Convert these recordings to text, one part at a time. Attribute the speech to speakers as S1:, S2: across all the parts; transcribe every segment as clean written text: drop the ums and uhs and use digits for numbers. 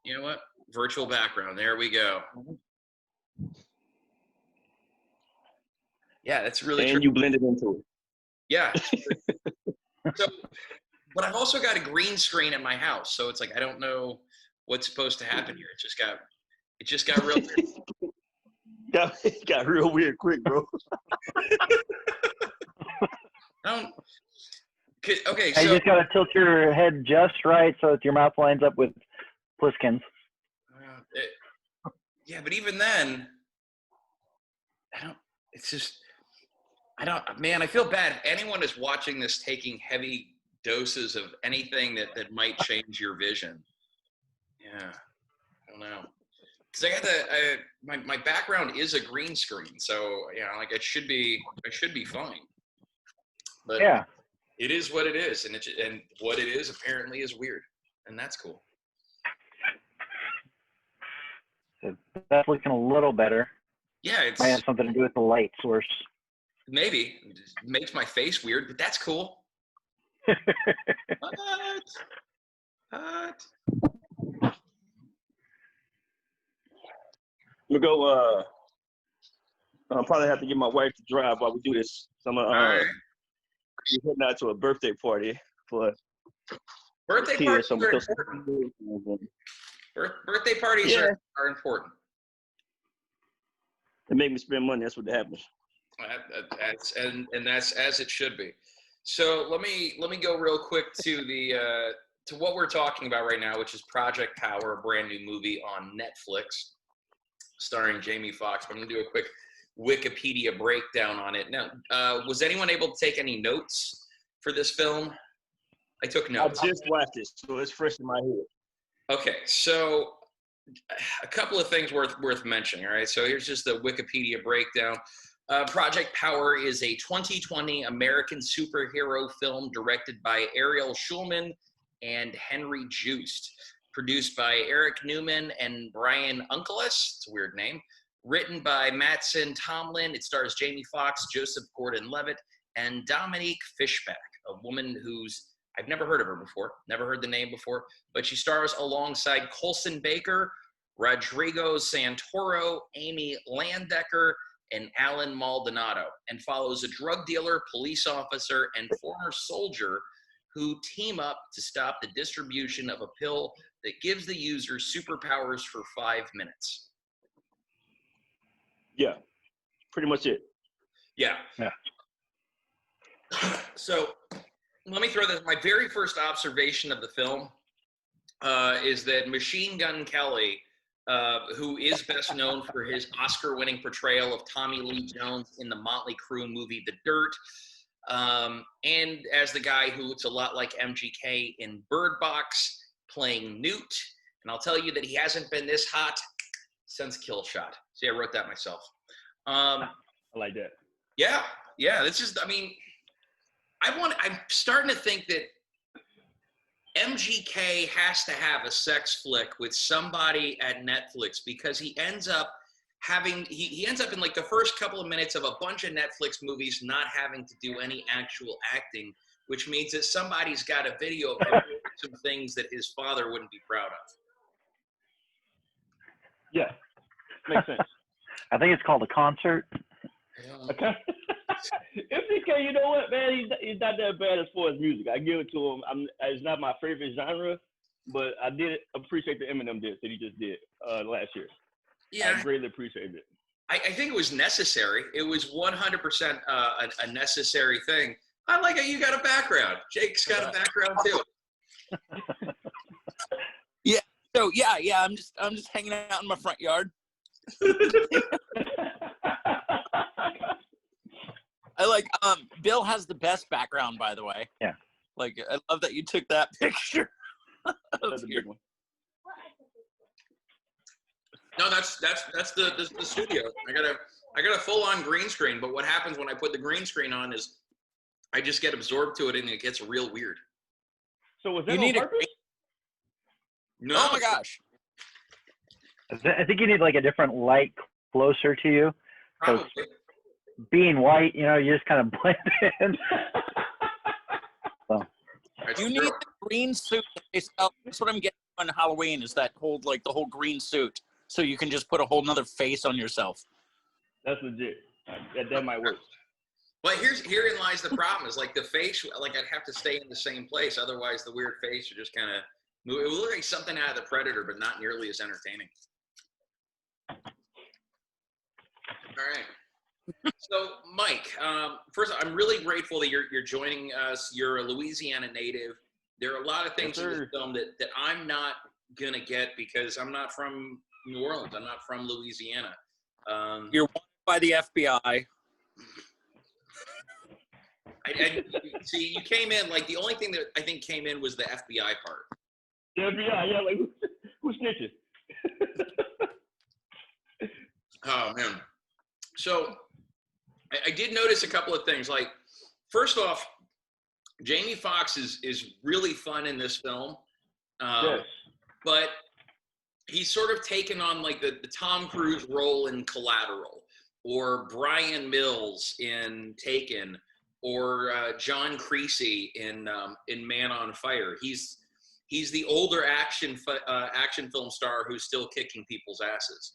S1: You know what? Virtual background. There we go. Yeah, that's really true.
S2: And you blended into it.
S1: Yeah. So, but I've also got a green screen at my house, so it's like I don't know what's supposed to happen here. It just got real.
S2: It got real weird quick, bro.
S1: Okay,
S3: so you just gotta tilt your head just right so that your mouth lines up with Pliskin's.
S1: Yeah, but even then, man, I feel bad. If anyone is watching this taking heavy doses of anything that might change your vision. Yeah, I don't know. Because my background is a green screen, so like I should be fine. But
S3: yeah,
S1: it is what it is, and what it is apparently is weird, and that's cool.
S3: So that's looking a little better.
S1: Yeah, it
S3: might have something to do with the light source.
S1: Maybe it makes my face weird, but that's cool. What?
S2: We'll go. I'll probably have to get my wife to drive while we do this. So I'm gonna we're heading out to a birthday party for
S1: birthday parties are important. Birthday parties are important.
S2: They make me spend money. That's what happens.
S1: And that's as it should be. So let me go real quick to what we're talking about right now, which is Project Power, a brand new movie on Netflix, starring Jamie Foxx. I'm gonna do a quick Wikipedia breakdown on it. Now, was anyone able to take any notes for this film? I took notes.
S2: I just watched it, so it's fresh in my head.
S1: Okay, so a couple of things worth mentioning. All right, so here's just the Wikipedia breakdown. Project Power is a 2020 American superhero film directed by Ariel Schulman and Henry Joost, produced by Eric Newman and Bryan Unkeless. It's a weird name. Written by Mattson Tomlin. It stars Jamie Foxx, Joseph Gordon-Levitt, and Dominique Fishback, a woman who's I've never heard of her before, never heard the name before, but she stars alongside Colson Baker, Rodrigo Santoro, Amy Landecker, and Allen Maldonado, and follows a drug dealer, police officer, and former soldier who team up to stop the distribution of a pill that gives the user superpowers for 5 minutes.
S2: Yeah, pretty much it.
S1: Yeah. So let me throw this. My very first observation of the film is that Machine Gun Kelly, who is best known for his Oscar-winning portrayal of Tommy Lee Jones in the Motley Crue movie The Dirt, and as the guy who looks a lot like MGK in Birdbox, playing Newt. And I'll tell you that he hasn't been this hot since Kill Shot. See, I wrote that myself.
S2: I like that.
S1: Yeah. This is, I'm starting to think that MGK has to have a sex flick with somebody at Netflix, because he ends up having, he ends up in like the first couple of minutes of a bunch of Netflix movies not having to do any actual acting, which means that somebody's got a video of him doing some things that his father wouldn't be proud of.
S2: Yeah, makes sense.
S3: I think it's called a concert.
S2: Okay. MGK, you know what, man? He's not that bad as far as music. I give it to him. It's not my favorite genre, but I did appreciate the Eminem disc that he just did last year.
S1: Yeah,
S2: I greatly appreciated it.
S1: I think it was necessary. It was 100% a necessary thing. I like how you got a background. Jake's got a background too.
S4: Yeah. So yeah. I'm just hanging out in my front yard. I like Bill has the best background, by the way.
S3: Yeah.
S4: Like, I love that you took that picture.
S2: That's a big one.
S1: No, that's the studio. I got a full on green screen, but what happens when I put the green screen on is I just get absorbed to it and it gets real weird.
S2: So was that on purpose?
S1: No.
S4: Oh my gosh.
S3: I think you need like a different light closer to you.
S1: Probably.
S3: Being white, you just kind of blend in.
S4: You need the green suit that they sell. That's what I'm getting on Halloween is that whole like the whole green suit, so you can just put a whole nother face on yourself.
S2: That's legit. That might work.
S1: But herein lies the problem is like the face, like I'd have to stay in the same place. Otherwise the weird face would just kind of move. It would look like something out of the Predator, but not nearly as entertaining. All right. So Mike, first I'm really grateful that you're joining us. You're a Louisiana native. There are a lot of things in this film that I'm not going to get because I'm not from New Orleans. I'm not from Louisiana.
S4: You're wanted by the FBI.
S1: I see, you came in, like, the only thing that I think came in was the FBI part.
S2: The FBI, yeah, like, who's snitching?
S1: Oh, man. So, I did notice a couple of things. Like, first off, Jamie Foxx is really fun in this film.
S2: Yes.
S1: But he's sort of taken on, like, the Tom Cruise role in Collateral, or Brian Mills in Taken, or John Creasy in Man on Fire. He's the older action film star who's still kicking people's asses,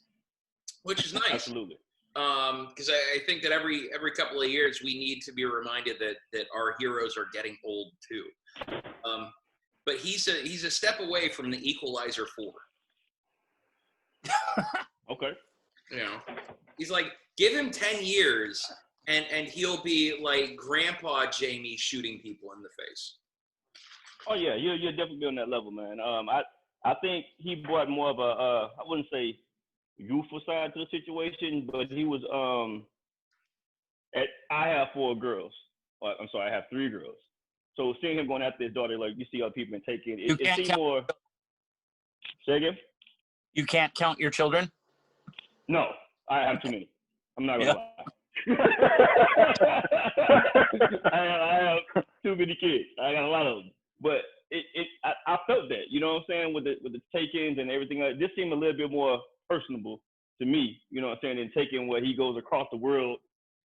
S1: which is nice.
S2: Absolutely.
S1: Because I think that every couple of years we need to be reminded that our heroes are getting old too. But he's a step away from the Equalizer 4.
S2: Okay.
S1: You know, he's like, give him 10 years and he'll be like Grandpa Jamie shooting people in the face.
S2: Oh yeah, you're definitely on that level, man. I think he brought more of a I wouldn't say youthful side to the situation, but he was I have 4 girls. I'm sorry, I have 3 girls. So seeing him going after his daughter, like you see other people and taking it seemed more. Say again?
S4: You can't count your children?
S2: No, I have too many. I'm not gonna lie. I have too many kids. I got a lot of them. But I felt that, you know what I'm saying, with the take-ins and everything. This seemed a little bit more personable to me, you know what I'm saying, than Taken, where he goes across the world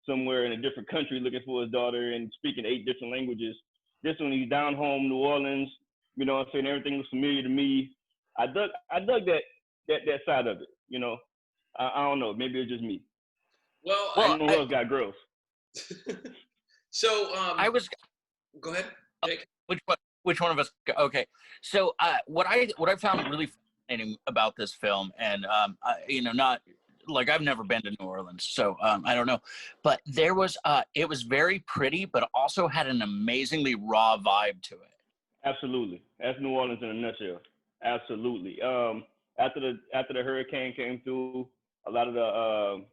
S2: somewhere in a different country looking for his daughter and speaking 8 different languages. This one, he's down home, New Orleans, you know what I'm saying, everything was familiar to me. I dug that side of it, you know. I don't know, maybe it's just me.
S1: Well,
S2: I don't know who else got girls.
S1: So
S4: I was.
S1: Go ahead, Jake.
S4: Which one of us? Okay. So what I found really fascinating about this film, and not like I've never been to New Orleans, so I don't know, but there was it was very pretty, but also had an amazingly raw vibe to it.
S2: Absolutely, that's New Orleans in a nutshell. Absolutely. After the hurricane came through, a lot of the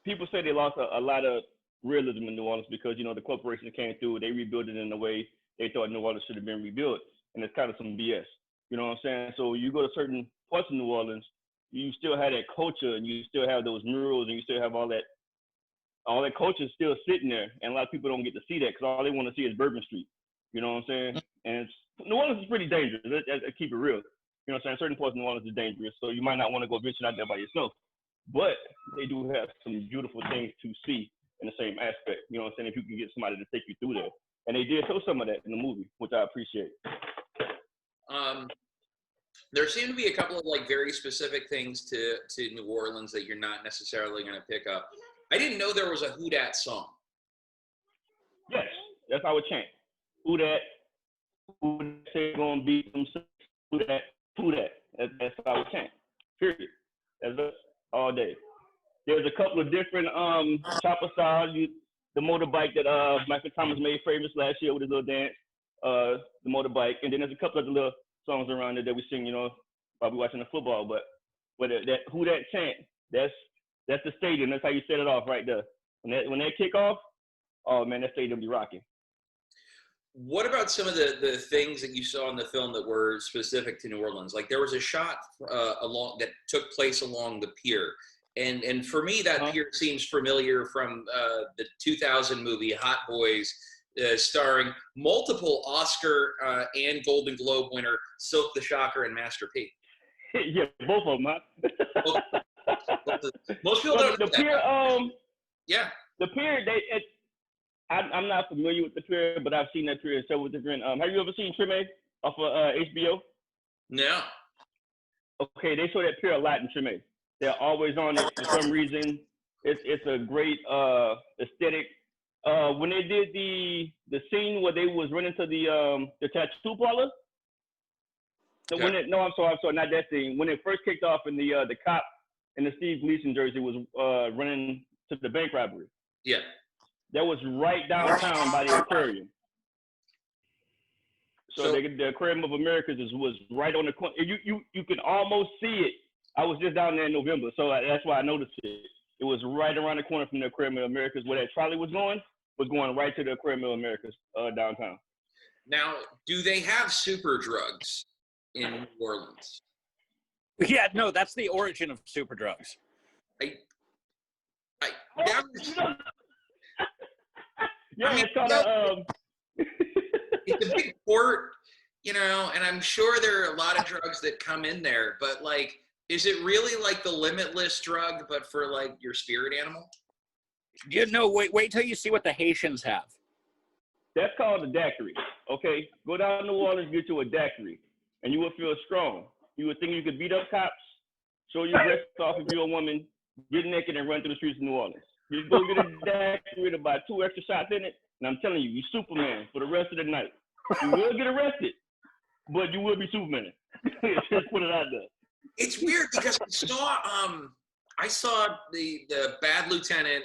S2: people say they lost a lot of realism in New Orleans because, you know, the corporations came through, they rebuilt it in a way they thought New Orleans should have been rebuilt, and it's kind of some BS. You know what I'm saying? So you go to certain parts of New Orleans, you still have that culture, and you still have those murals, and you still have all that culture still sitting there, and a lot of people don't get to see that because all they want to see is Bourbon Street. You know what I'm saying? And New Orleans is pretty dangerous. I keep it real. You know what I'm saying? Certain parts of New Orleans is dangerous, so you might not want to go venture out there by yourself. But they do have some beautiful things to see in the same aspect. You know what I'm saying? If you can get somebody to take you through there. And they did show some of that in the movie, which I appreciate.
S1: There seem to be a couple of like very specific things to New Orleans that you're not necessarily going to pick up. I didn't know there was a Who Dat song.
S2: Yes, that's how it chant. Who that say gonna beat themselves. Who that. That's how it chant. Period. That's us all day. There's a couple of different chopper styles. The motorbike that Mattson Tomlin made famous last year with his little dance. The motorbike, and then there's a couple of little songs around there that we sing, you know, while we watching the football. But that Who that chant, that's the stadium. That's how you set it off right there. When that kick off, oh man, that stadium be rocking.
S1: What about some of the things that you saw in the film that were specific to New Orleans? Like there was a shot that took place along the pier. And for me, that pier seems familiar from the 2000 movie Hot Boys, starring multiple Oscar and Golden Globe winner Silk the Shocker and Master P.
S2: Yeah, both of them, huh?
S1: Most people don't know
S2: the pier,
S1: yeah.
S2: The pier, I'm not familiar with the pier, but I've seen that pier in several different. Have you ever seen Treme? off of HBO?
S1: No.
S2: Okay, they show that pier a lot in Treme. They're always on it for some reason. It's a great aesthetic. When they did the scene where they was running to the tattoo parlor.
S1: Okay.
S2: I'm sorry, not that scene. When it first kicked off and the cop in the Steve Gleason jersey was running to the bank robbery.
S1: Yeah.
S2: That was right downtown by the aquarium. So the Aquarium of Americas was right on the corner. You can almost see it. I was just down there in November, so that's why I noticed it. It was right around the corner from the Aquarium of Americas where that trolley was going right to the Aquarium of Americas downtown.
S1: Now, do they have super drugs in New Orleans?
S5: Yeah, no, that's the origin of super drugs.
S2: It's called
S1: it's a big port, you know, and I'm sure there are a lot of drugs that come in there, but like, is it really like the Limitless drug, but for like your spirit animal?
S5: You know, wait till you see what the Haitians have.
S2: That's called a daiquiri. Okay, go down to New Orleans, get you a daiquiri, and you will feel strong. You would think you could beat up cops, show your breast off if you're a woman, get naked and run through the streets of New Orleans. You go get a daiquiri with about 2 extra shots in it, and I'm telling you, you're Superman for the rest of the night. You will get arrested, but you will be Superman. Just put it out there.
S1: It's weird because I saw the Bad Lieutenant,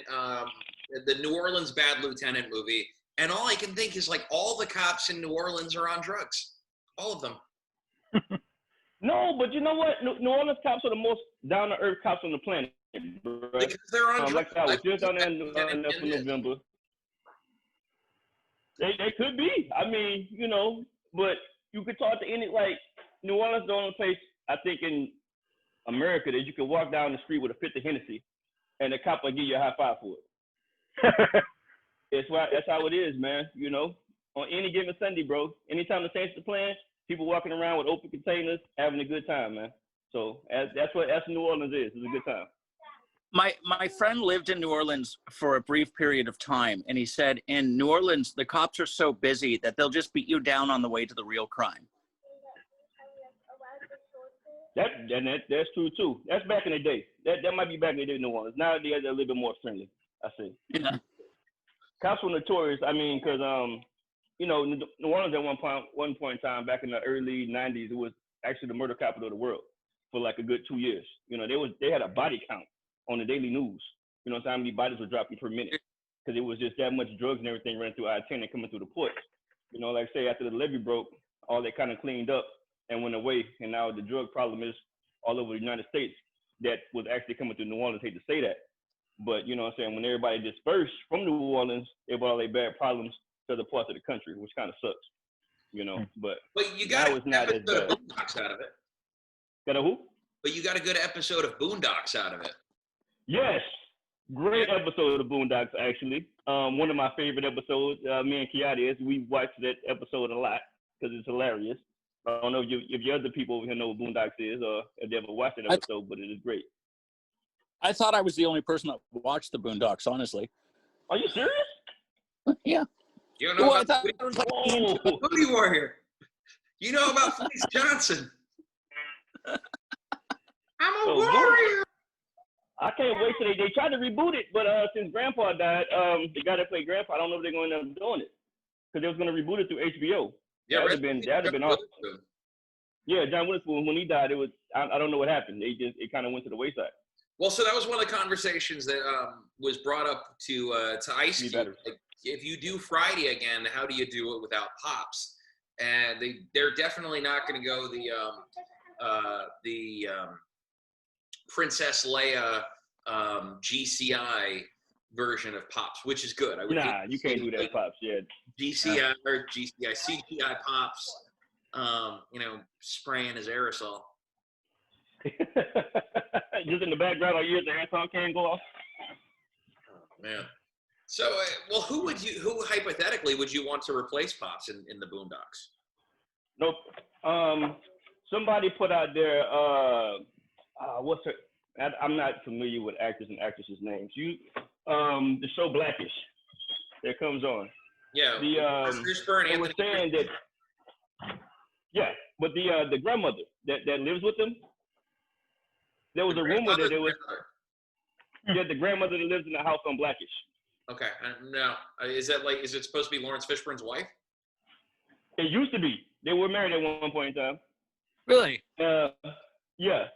S1: the New Orleans Bad Lieutenant movie, and all I can think is like all the cops in New Orleans are on drugs, all of them.
S2: No, but you know what? New Orleans cops are the most down to earth cops on the planet, bro.
S1: Because they're on drugs.
S2: Like I was just down there for November. They could be. I mean, you know, but you could talk to any, like, New Orleans is the only place, I think, in America that you can walk down the street with a fifth of Hennessy and the cop will give you a high five for it. That's how it is, man. You know, on any given Sunday, bro, anytime the Saints are playing, people walking around with open containers, having a good time, man. So that's what New Orleans is. It's a good time.
S5: My friend lived in New Orleans for a brief period of time, and he said in New Orleans, the cops are so busy that they'll just beat you down on the way to the real crime.
S2: That's true, too. That's back in the day. That might be back in the day in New Orleans. Nowadays, they're a little bit more friendly, I see.
S5: Yeah.
S2: Cops were notorious. I mean, because, you know, New Orleans at one point in time, back in the early 90s, it was actually the murder capital of the world for like a good 2 years. You know, they had a body count on the daily news. You know, how many bodies were dropping per minute, because it was just that much drugs and everything running through I-10 and coming through the ports. You know, like say after the levee broke, all that kind of cleaned up and went away, and now the drug problem is all over the United States that was actually coming through New Orleans. I hate to say that, but you know what I'm saying, when everybody dispersed from New Orleans, they brought all their bad problems to other parts of the country, which kind of sucks, you know. But
S1: you got
S2: a good episode
S1: of Boondocks out of it.
S2: Got a who?
S1: But you got a good episode of Boondocks out of it.
S2: Yes, great episode of Boondocks, actually. One of my favorite episodes. Me and Kiadi, we watched that episode a lot because it's hilarious. I don't know if your other people over here know what Boondocks is or if they ever watched that episode, but it is great.
S5: I thought I was the only person that watched the Boondocks, honestly.
S2: Are you serious?
S5: Yeah.
S1: You don't know
S5: I
S1: about
S5: thought it was like
S1: Booty Warrior. You know about Felice Johnson. I'm a warrior.
S2: I can't wait till they tried to reboot it, but since Grandpa died, the guy that played Grandpa, I don't know if they're going to end up doing it because they was going to reboot it through HBO.
S1: Yeah,
S2: that'd have been awesome. Yeah, John Witherspoon, when he died, it was I don't know what happened. It kind of went to the wayside.
S1: Well, so that was one of the conversations that was brought up to Ice Cube. Like, if you do Friday again, how do you do it without Pops? And they're definitely not going to go the Princess Leia GCI version of Pops, which is good.
S2: Nah, you can't do that, like, Pops. Yeah,
S1: GCI or GCI, CGI Pops. You know, spraying his aerosol.
S2: Just in the background, all year the aircon can go off.
S1: Oh, man. So, well, who hypothetically would you want to replace Pops in the Boondocks?
S2: Nope. Somebody put out there. What's her? I'm not familiar with actors and actresses' names. The show Blackish that comes on.
S1: Yeah.
S2: They were saying that. Yeah, but the grandmother that lives with them, there was a rumor that it was the grandmother that lives in the house on Blackish.
S1: Okay, no. Is it supposed to be Lawrence Fishburne's wife?
S2: It used to be. They were married at one point in time.
S4: Really?
S2: Yeah.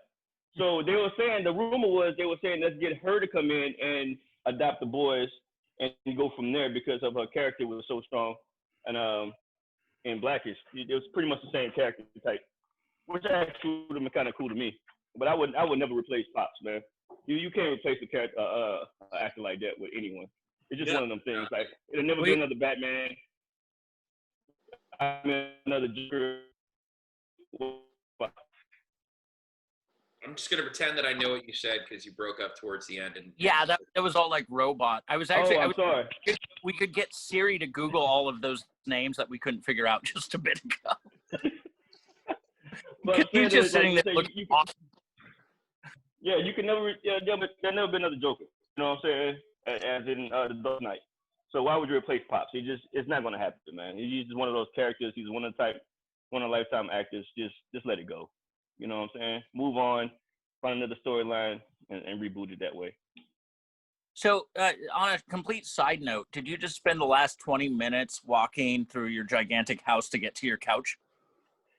S2: So they were saying, the rumor was they were saying, let's get her to come in and adopt the boys and go from there because of her character was so strong. And in Blackish, it was pretty much the same character type, which actually would have been kind of cool to me. But I would never replace Pops, man. You can't replace a character, actor like that with anyone. It's just one of them things. Like, it'll never be another Batman. Another Joker.
S1: I'm just gonna pretend that I know what you said because you broke up towards the end. And
S4: Yeah, that was all like robot. I was actually.
S2: I'm sorry.
S4: We could get Siri to Google all of those names that we couldn't figure out just a bit ago. You're just sitting there looking awesome.
S2: Yeah, you can never. There'll never be another Joker. You know what I'm saying? As in the Dark Knight. So why would you replace Pops? It's not gonna happen, man. He's just one of those characters. He's one of lifetime actors. Just let it go. You know what I'm saying? Move on, find another storyline, and reboot it that way.
S4: So, on a complete side note, did you just spend the last 20 minutes walking through your gigantic house to get to your couch?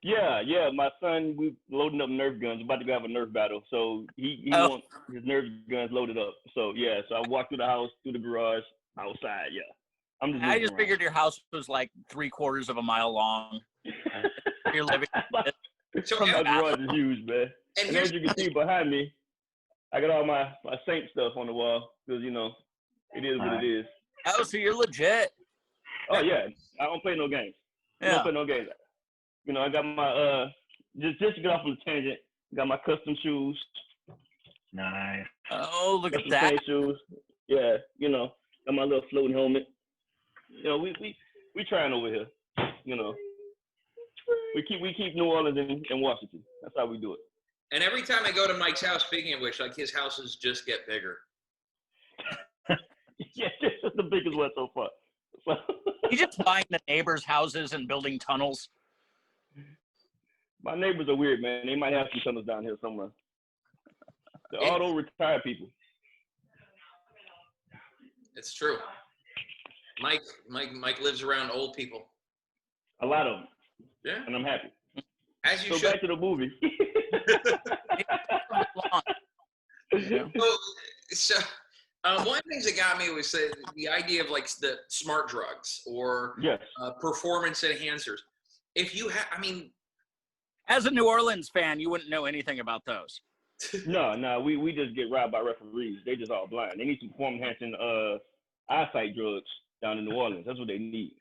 S2: Yeah. My son, we loading up Nerf guns. About to go have a Nerf battle, so he wants his Nerf guns loaded up. So yeah, so I walked through the house, through the garage, outside. Yeah,
S4: I just figured your house was like 3/4 of a mile long. You're living.
S2: So my garage is huge, man. And as you can see behind me, I got all my Saint stuff on the wall because, you know, it is what it is.
S4: Oh, so you're legit.
S2: Oh, yeah. I don't play no games. I don't play no games. You know, I got my, just to get off on the tangent, got my custom shoes.
S3: Nice.
S4: Oh, look
S2: custom
S4: at that.
S2: paint shoes. Yeah, you know, got my little floating helmet. You know, we trying over here, you know. We keep New Orleans in Washington. That's how we do it.
S1: And every time I go to Mike's house, speaking of which, like his houses just get bigger.
S2: Yeah, this is the biggest one so far.
S4: You just buying the neighbors' houses and building tunnels.
S2: My neighbors are weird, man. They might have some tunnels down here somewhere. They're all those retired people.
S1: It's true. Mike lives around old people.
S2: A lot of them.
S1: Yeah.
S2: And I'm happy.
S1: As you
S2: so
S1: should.
S2: Back to the movie.
S1: So one of the things that got me was the idea of like the smart drugs or performance enhancers. If you have, I mean,
S4: as a New Orleans fan, you wouldn't know anything about those.
S2: No, we just get robbed by referees. They just all blind. They need some performance-enhancing eyesight drugs down in New Orleans. That's what they need.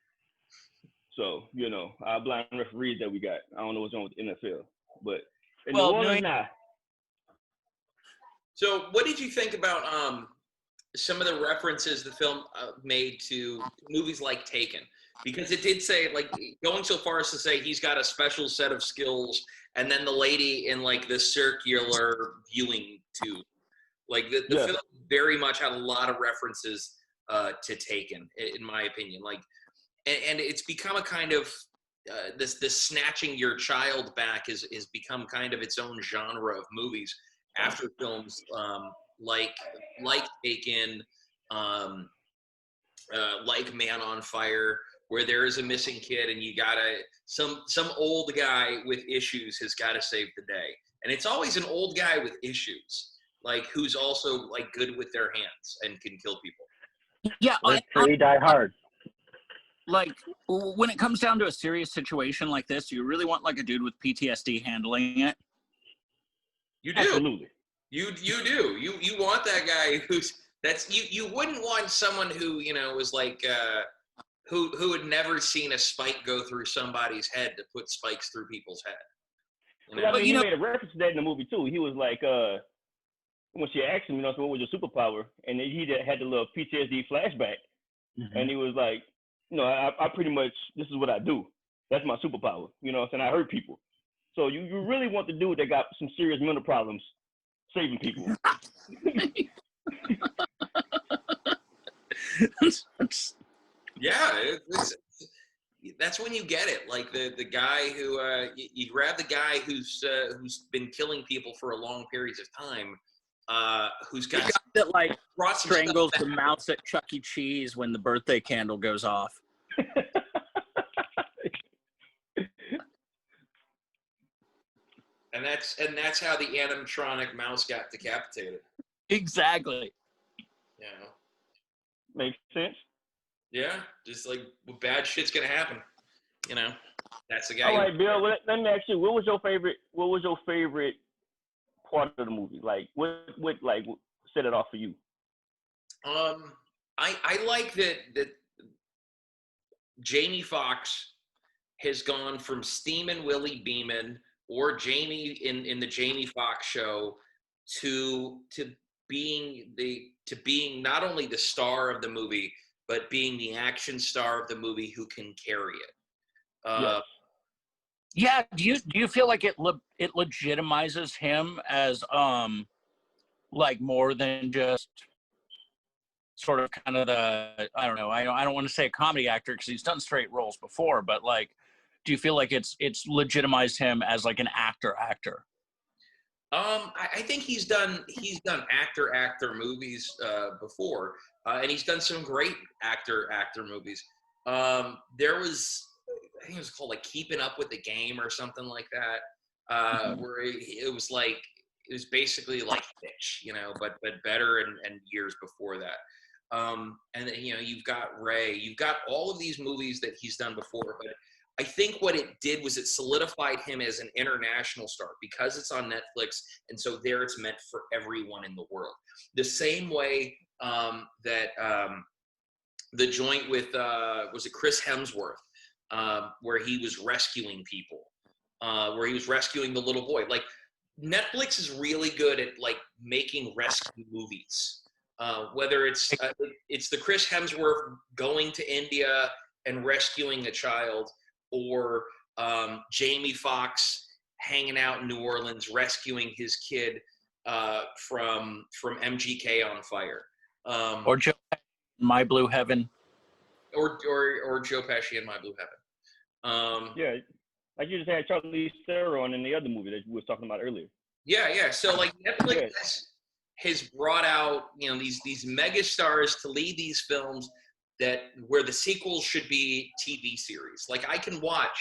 S2: So, you know, our blind referees that we got, I don't know what's wrong with the NFL, but in New Orleans, nah.
S1: So what did you think about some of the references the film made to movies like Taken? Because it did say, like, going so far as to say he's got a special set of skills, and then the lady in, like, the circular viewing tube. Like, the film very much had a lot of references to Taken, in my opinion. Like, and it's become a kind of this snatching your child back is become kind of its own genre of movies after films like Taken, like Man on Fire, where there is a missing kid and you gotta some old guy with issues has got to save the day, and it's always an old guy with issues, like who's also like good with their hands and can kill people.
S4: Yeah,
S3: Die Hard.
S4: Like, when it comes down to a serious situation like this, you really want like a dude with PTSD handling it.
S1: You do.
S2: Absolutely.
S1: You do. You want that guy you wouldn't want someone who, you know, was like who had never seen a spike go through somebody's head to put spikes through people's head. You know?
S2: Well, I mean, he made a reference to that in the movie too. He was like, when she asked him, you know, so what was your superpower, and he had the little PTSD flashback, and he was like, you know, I pretty much, this is what I do. That's my superpower. You know, and I hurt people. So you really want the dude that got some serious mental problems saving people.
S1: Yeah, that's when you get it. Like the guy who you grab the guy who's been killing people for a long periods of time, who's got
S5: The guy that like
S1: brought some
S5: strangles
S1: stuff
S5: the
S1: back.
S5: mouse at Chuck E. Cheese when the birthday candle goes off.
S1: And that's how the animatronic mouse got decapitated.
S4: Exactly.
S1: You know?
S2: Makes sense.
S1: Yeah, just like bad shit's gonna happen. You know, that's the guy.
S2: All right, Bill. Let me ask you, what was your favorite part of the movie? Like, what set it off for you?
S1: I like that Jamie Foxx has gone from steaming Willie Beeman or Jamie in the Jamie Foxx show to being not only the star of the movie, but being the action star of the movie who can carry it.
S2: Yes.
S4: Yeah. Do you feel like it legitimizes him as like more than just sort of kind of the, I don't know, I don't want to say a comedy actor because he's done straight roles before, but like, do you feel like it's legitimized him as like an actor?
S1: I think he's done actor movies before, and he's done some great actor movies. There was, I think it was called like Keeping Up with the Game or something like that, where it was basically like Hitch, you know, but better and years before that. And then, you know, you've got Ray, you've got all of these movies that he's done before, but I think what it did was it solidified him as an international star because it's on Netflix, and so there it's meant for everyone in the world. The same way that the joint with was it Chris Hemsworth, where he was rescuing people, where he was rescuing the little boy. Like Netflix is really good at like making rescue movies. Whether it's the Chris Hemsworth going to India and rescuing a child, or Jamie Foxx hanging out in New Orleans rescuing his kid from MGK on fire,
S4: Or Joe My Blue Heaven,
S1: or Joe Pesci in My Blue Heaven.
S2: Yeah, like you just had Charlize Theron in the other movie that we were talking about earlier.
S1: Yeah. So like Netflix has brought out, you know, these mega stars to lead these films where the sequels should be TV series. Like I can watch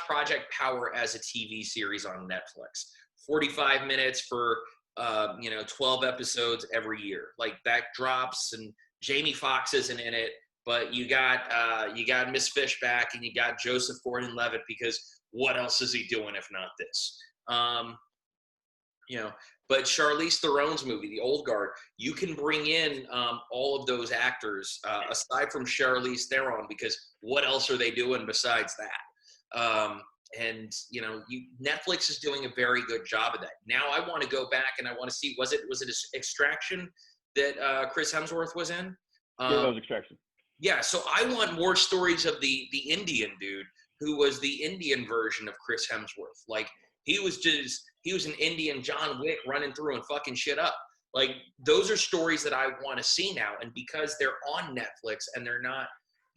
S1: Project Power as a TV series on Netflix. 45 minutes for 12 episodes every year. Like that drops, and Jamie Foxx isn't in it, but you got Miss Fishback and you got Joseph Gordon-Levitt, because what else is he doing if not this? But Charlize Theron's movie, The Old Guard, you can bring in all of those actors aside from Charlize Theron, because what else are they doing besides that? And you know, Netflix is doing a very good job of that. Now I want to go back and I want to see, was it Extraction that Chris Hemsworth was in?
S2: Yeah, that was Extraction.
S1: Yeah, so I want more stories of the Indian dude who was the Indian version of Chris Hemsworth. Like he was an Indian John Wick running through and fucking shit up. Like those are stories that I want to see now, and because they're on Netflix and they're not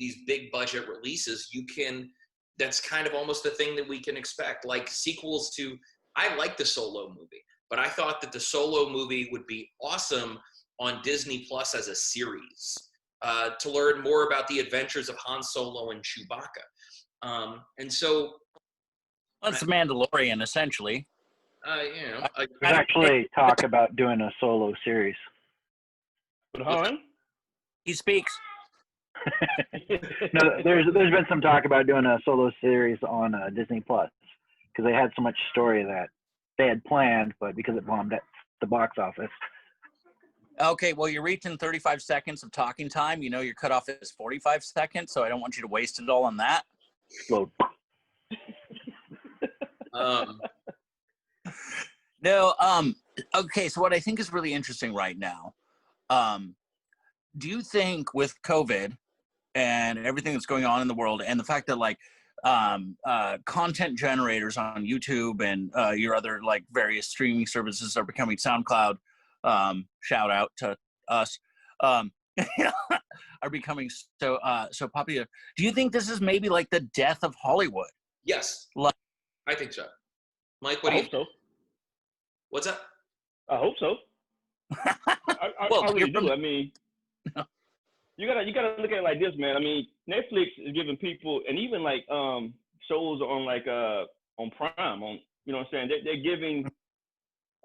S1: these big budget releases, that's kind of almost the thing that we can expect. Like sequels to, I like the Solo movie, but I thought that the Solo movie would be awesome on Disney Plus as a series, to learn more about the adventures of Han Solo and Chewbacca. And so
S4: it's The Mandalorian, essentially.
S3: There's actually talk about doing a Solo series.
S2: But Han?
S4: He speaks.
S3: No, there's been some talk about doing a Solo series on Disney Plus, because they had so much story that they had planned, but because it bombed at the box office.
S4: Okay, well, you're reaching 35 seconds of talking time. You know your cutoff is 45 seconds, so I don't want you to waste it all on that.
S3: Explode.
S4: No, okay, so what I think is really interesting right now, do you think with COVID and everything that's going on in the world, and the fact that like content generators on YouTube and your other like various streaming services are becoming SoundCloud, shout out to us, are becoming so popular. Do you think this is maybe like the death of Hollywood?
S1: Yes,
S4: Like,
S1: I think so. Mike, what do
S2: I
S1: you
S2: hope so.
S1: What's up?
S2: I hope so. I really do. I mean, you gotta look at it like this, man. I mean, Netflix is giving people, and even like shows on like on Prime, on, you know what I'm saying, they're giving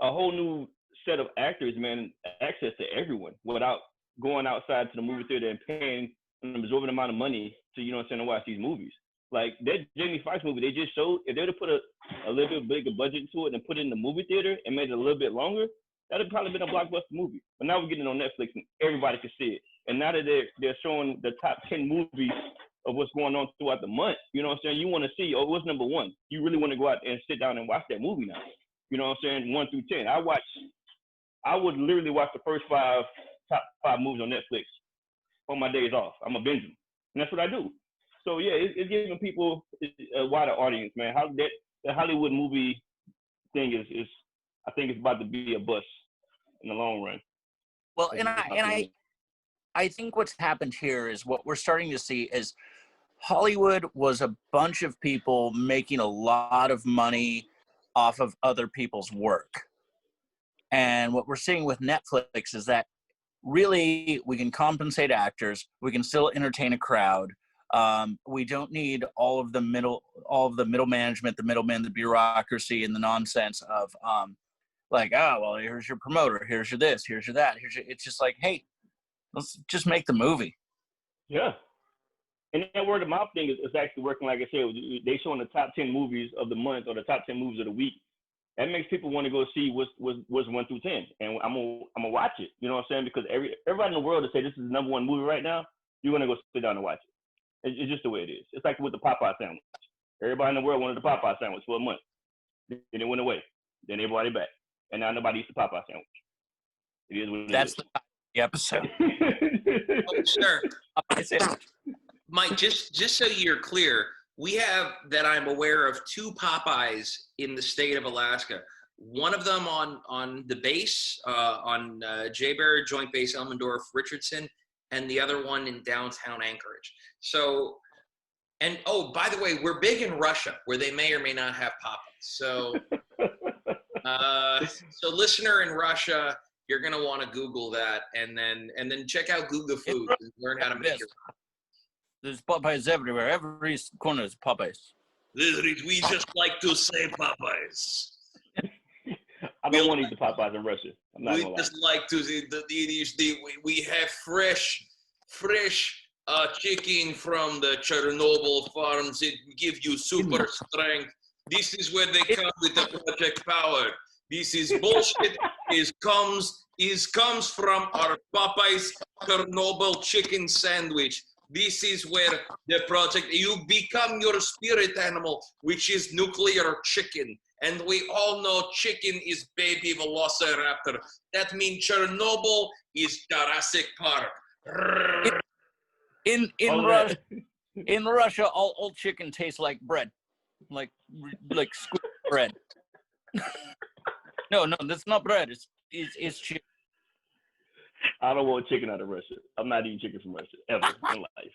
S2: a whole new set of actors, man, access to everyone without going outside to the movie theater and paying an absorbent amount of money to, you know what I'm saying, to watch these movies. Like that Jamie Foxx movie, they just showed, if they would have put a little bit bigger budget into it and put it in the movie theater and made it a little bit longer, that'd have probably been a blockbuster movie. But now we're getting it on Netflix and everybody can see it. And now that they're showing the top 10 movies of what's going on throughout the month, you know what I'm saying? You want to see, what's number one? You really want to go out and sit down and watch that movie now. You know what I'm saying? 1 through 10. I would literally watch the first top five movies on Netflix on my days off. I'm a binge them. And that's what I do. So yeah, it's giving people a wider audience, man. How the Hollywood movie thing is I think it's about to be a bust in the long run.
S4: Well, and I think what's happened here is what we're starting to see is Hollywood was a bunch of people making a lot of money off of other people's work. And what we're seeing with Netflix is that really we can compensate actors, we can still entertain a crowd. We don't need all of the middle management, the middlemen, the bureaucracy, and the nonsense of like, oh, well, here's your promoter, here's your this, here's your that, it's just like, hey, let's just make the movie.
S2: Yeah. And that word of mouth thing is actually working. Like I said, they showing the top 10 movies of the month or the top 10 movies of the week. That makes people want to go see what's 1 through 10, and I'm gonna watch it. You know what I'm saying? Because everybody in the world to say this is the number one movie right now, you're gonna go sit down and watch it. It's just the way it is. It's like with the Popeye sandwich. Everybody in the world wanted the Popeye sandwich for a month, then it went away. Then they brought it back, and now nobody eats the Popeye sandwich. It is what it
S4: That's
S2: is.
S4: the episode.
S1: Oh, sure. Mike, just so you're clear, we have, that I'm aware of, 2 Popeyes in the state of Alaska. One of them on the base, on J-Bear Joint Base Elmendorf Richardson, and the other one in downtown Anchorage. So, and oh, by the way, we're big in Russia, where they may or may not have Popeyes. So, so listener in Russia, you're gonna want to Google that, and then check out Google Food and learn how to make it.
S4: There's Popeyes everywhere. Every corner is Popeyes.
S1: We just like to say Popeyes.
S2: I don't want to eat the Popeyes in Russia. I'm not
S1: we
S2: gonna
S1: just
S2: lie.
S1: like to we have fresh chicken from the Chernobyl farms. It give you super strength. This is where they come with the Project Power. This is bullshit. comes from our Popeyes Chernobyl chicken sandwich. This is where the project, you become your spirit animal, which is nuclear chicken. And we all know chicken is baby velociraptor. That means Chernobyl is Jurassic Park.
S4: In Russia, all chicken tastes like bread, like squid bread. No, that's not bread. It's chicken.
S2: I don't want chicken out of Russia. I'm not eating chicken from Russia ever in life.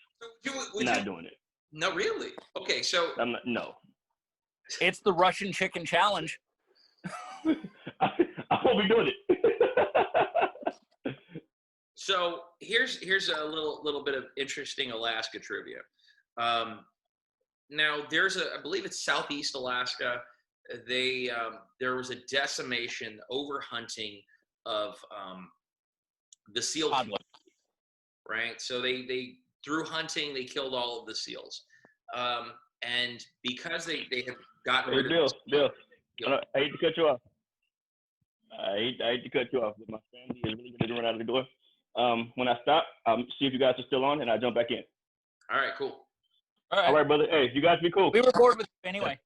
S2: Not doing it.
S1: No, really? Okay, so
S2: no.
S4: It's the Russian chicken challenge.
S2: I won't be doing it.
S1: So here's a little bit of interesting Alaska trivia. Now there's I believe it's Southeast Alaska. There was a decimation, overhunting of the seal community, right? So they through hunting they killed all of the seals, and because they had gotten rid of
S2: Bill, I hate to cut you off. I hate to cut you off, but my family is really going to run out of the door. When I stop, see if you guys are still on, and I jump back in.
S1: All right, cool.
S2: All right, brother. Hey, you guys be cool.
S4: We were bored with you anyway.